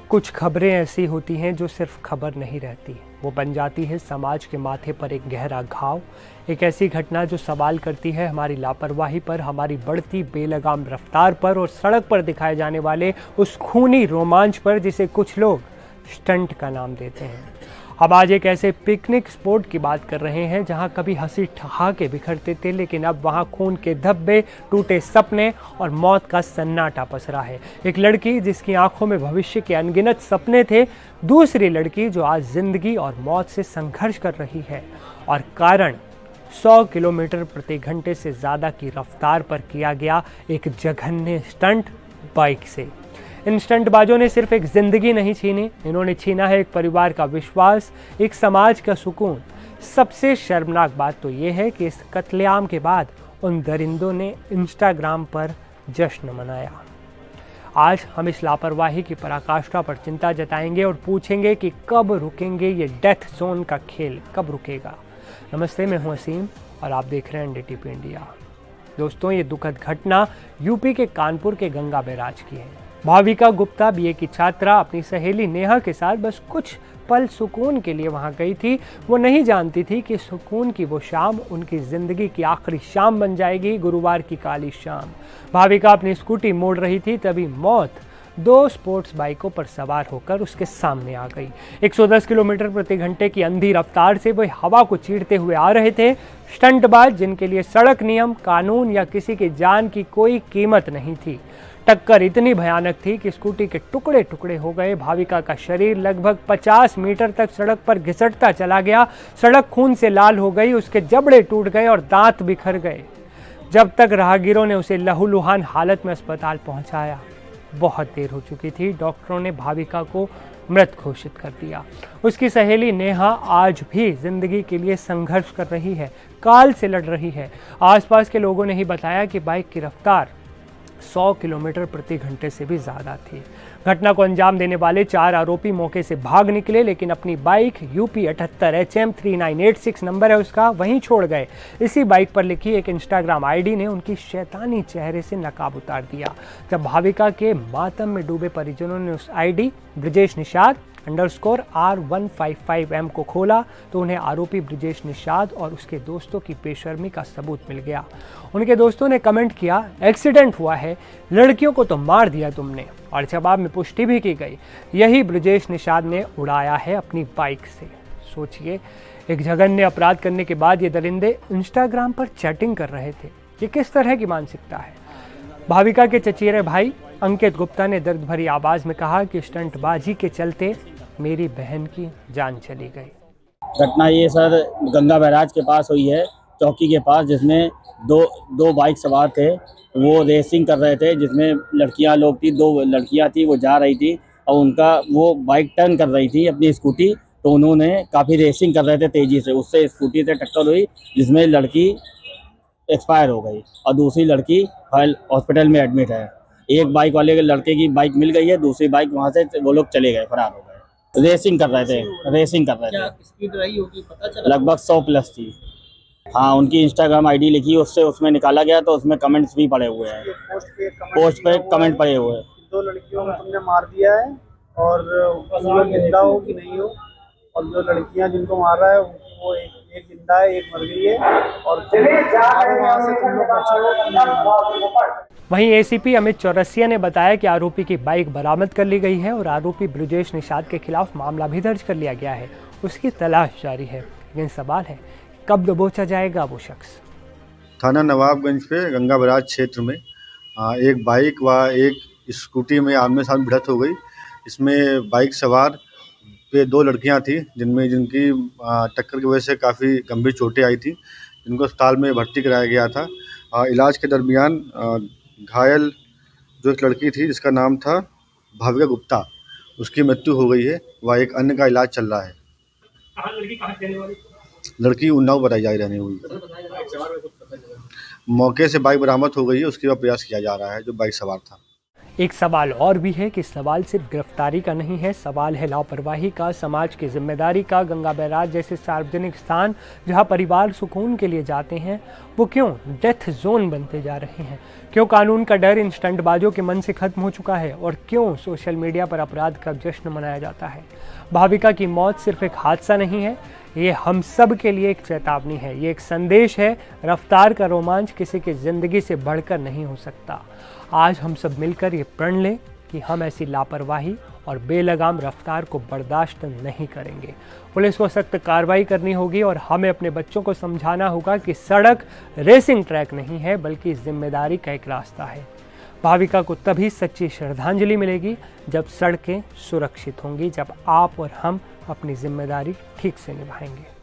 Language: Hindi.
कुछ खबरें ऐसी होती हैं जो सिर्फ खबर नहीं रहती, वो बन जाती है समाज के माथे पर एक गहरा घाव। एक ऐसी घटना जो सवाल करती है हमारी लापरवाही पर, हमारी बढ़ती बेलगाम रफ्तार पर और सड़क पर दिखाए जाने वाले उस खूनी रोमांच पर जिसे कुछ लोग स्टंट का नाम देते हैं। हम आज एक ऐसे पिकनिक स्पॉट की बात कर रहे हैं जहां कभी हंसी ठहाके बिखरते थे, लेकिन अब वहां खून के धब्बे, टूटे सपने और मौत का सन्नाटा पसरा है। एक लड़की जिसकी आंखों में भविष्य के अनगिनत सपने थे, दूसरी लड़की जो आज जिंदगी और मौत से संघर्ष कर रही है, और कारण 100 किलोमीटर प्रति घंटे से ज़्यादा की रफ्तार पर किया गया एक जघन्य स्टंट बाइक से। इन स्टंटबाजों ने सिर्फ एक जिंदगी नहीं छीनी, इन्होंने छीना है एक परिवार का विश्वास, एक समाज का सुकून। सबसे शर्मनाक बात तो ये है कि इस कत्लेआम के बाद उन दरिंदों ने इंस्टाग्राम पर जश्न मनाया। आज हम इस लापरवाही की पराकाष्ठा पर चिंता जताएंगे और पूछेंगे कि कब रुकेंगे ये डेथ जोन का खेल, कब रुकेगा। नमस्ते, मैं हूं असीम और आप देख रहे हैं एनडीटीवी इंडिया। दोस्तों, ये दुखद घटना यूपी के कानपुर के गंगा बैराज की है। भाविका गुप्ता बीए की छात्रा अपनी सहेली नेहा के साथ बस कुछ पल सुकून के लिए वहां गई थी। वो नहीं जानती थी कि सुकून की वो शाम उनकी जिंदगी की आखिरी शाम बन जाएगी, गुरुवार की काली शाम। भाविका अपनी स्कूटी मोड़ रही थी, तभी मौत 2 स्पोर्ट्स बाइकों पर सवार होकर उसके सामने आ गई। 110 किलोमीटर प्रति घंटे की अंधी रफ्तार से वे हवा को चीरते हुए आ रहे थे। स्टंटबाज जिनके लिए सड़क नियम, कानून या किसी की जान की कोई कीमत नहीं थी। टक्कर इतनी भयानक थी कि स्कूटी के टुकड़े टुकड़े हो गए। भाविका का शरीर लगभग 50 मीटर तक सड़क पर घिसटता चला गया। सड़क खून से लाल हो गई, उसके जबड़े टूट गए और दांत बिखर गए। जब तक राहगीरों ने उसे लहूलुहान हालत में अस्पताल पहुंचाया, बहुत देर हो चुकी थी। डॉक्टरों ने भाविका को मृत घोषित कर दिया। उसकी सहेली नेहा आज भी जिंदगी के लिए संघर्ष कर रही है, काल से लड़ रही है। आसपास के लोगों ने ही बताया कि बाइक की रफ्तार 100 किलोमीटर प्रति घंटे से भी ज़्यादा थी। घटना को अंजाम देने वाले 4 आरोपी मौके से भाग निकले, लेकिन अपनी बाइक यूपी 78 HM 3986 नंबर है उसका, वहीं छोड़ गए। इसी बाइक पर लिखी एक इंस्टाग्राम आईडी ने उनकी शैतानी चेहरे से नकाब उतार दिया। जब भाविका के मातम में डूबे परिजनों ने उस आईडी ब्रजेश निषाद _R155M को खोला तो उन्हें आरोपी ब्रजेश निषाद और उसके दोस्तों की बेशर्मी का सबूत मिल गया। उनके दोस्तों ने कमेंट किया, एक्सीडेंट हुआ है, लड़कियों को तो मार दिया तुमने, और जवाब में पुष्टि भी की गई, यही ब्रजेश निषाद ने उड़ाया है अपनी बाइक से। सोचिए, एक जघन्य अपराध करने के बाद ये दरिंदे इंस्टाग्राम पर चैटिंग कर रहे थे। ये किस तरह की मानसिकता है। भाविका के चचेरे भाई अंकित गुप्ता ने दर्द भरी आवाज में कहा कि स्टंटबाजी के चलते मेरी बहन की जान चली गई। घटना ये सर गंगा बैराज के पास हुई है, चौकी के पास, जिसमें दो बाइक सवार थे। वो रेसिंग कर रहे थे, जिसमें लड़कियां लोग थी, 2 लड़कियां थी, वो जा रही थी और उनका वो बाइक टर्न कर रही थी अपनी स्कूटी, तो उन्होंने काफ़ी रेसिंग कर रहे थे तेज़ी से, उससे स्कूटी से टक्कर हुई, जिसमें लड़की एक्सपायर हो गई और दूसरी लड़की हॉस्पिटल में एडमिट है। एक बाइक वाले के लड़के की बाइक मिल गई है, दूसरी बाइक वहाँ से वो लोग चले गए, फरार हो गए। रेसिंग कर रहे थे। क्या स्पीड रही होगी पता चला? लगभग 100 प्लस थी। हाँ, उनकी इंस्टाग्राम आईडी लिखी, उससे उसमें निकाला गया, तो उसमें कमेंट्स भी पड़े हुए हैं। पोस्ट पे कमेंट पड़े हुए हैं। 2 लड़कियों को तुमने मार दिया है और वो जिंदा हो कि नहीं हो, और जो लड़कियां जिनको मारा है वो एक जिंदा है, एक मर गई है, और तुम वहाँ से तुम लोग बचे हो कि नहीं। वहीं एसीपी अमित चौरसिया ने बताया कि आरोपी की बाइक बरामद कर ली गई है और आरोपी ब्रजेश निषाद के खिलाफ मामला भी दर्ज कर लिया गया है। उसकी तलाश जारी है, लेकिन सवाल है कब दबोचा जाएगा वो शख्स। थाना नवाबगंज पे गंगा बैराज क्षेत्र में एक बाइक व एक स्कूटी में आमने सामने भिड़ंत हो गई। इसमें बाइक सवार पे 2 लड़कियां थी, जिनकी टक्कर की वजह से काफ़ी गंभीर चोटें आई थी, जिनको अस्पताल में भर्ती कराया गया था। इलाज के दरमियान घायल जो एक लड़की थी जिसका नाम था भाविका गुप्ता, उसकी मृत्यु हो गई है व एक अन्य का इलाज चल रहा है। लड़की उन्नाव बताई जा रही हुई। मौके से बाइक बरामद हो गई है, उसके बाद प्रयास किया जा रहा है जो बाइक सवार था। एक सवाल और भी है कि सवाल सिर्फ गिरफ्तारी का नहीं है, सवाल है लापरवाही का, समाज की जिम्मेदारी का। गंगा बैराज जैसे सार्वजनिक स्थान जहां परिवार सुकून के लिए जाते हैं, वो क्यों डेथ जोन बनते जा रहे हैं? क्यों कानून का डर इन स्टंटबाजों के मन से खत्म हो चुका है? और क्यों सोशल मीडिया पर अपराध का जश्न मनाया जाता है? भाविका की मौत सिर्फ एक हादसा नहीं है, ये हम सब के लिए एक चेतावनी है, ये एक संदेश है। रफ्तार का रोमांच किसी की ज़िंदगी से बढ़कर नहीं हो सकता। आज हम सब मिलकर ये प्रण लें कि हम ऐसी लापरवाही और बेलगाम रफ्तार को बर्दाश्त नहीं करेंगे। पुलिस को सख्त कार्रवाई करनी होगी और हमें अपने बच्चों को समझाना होगा कि सड़क रेसिंग ट्रैक नहीं है, बल्कि जिम्मेदारी का एक रास्ता है। भाविका को तभी सच्ची श्रद्धांजलि मिलेगी जब सड़कें सुरक्षित होंगी, जब आप और हम अपनी जिम्मेदारी ठीक से निभाएंगे।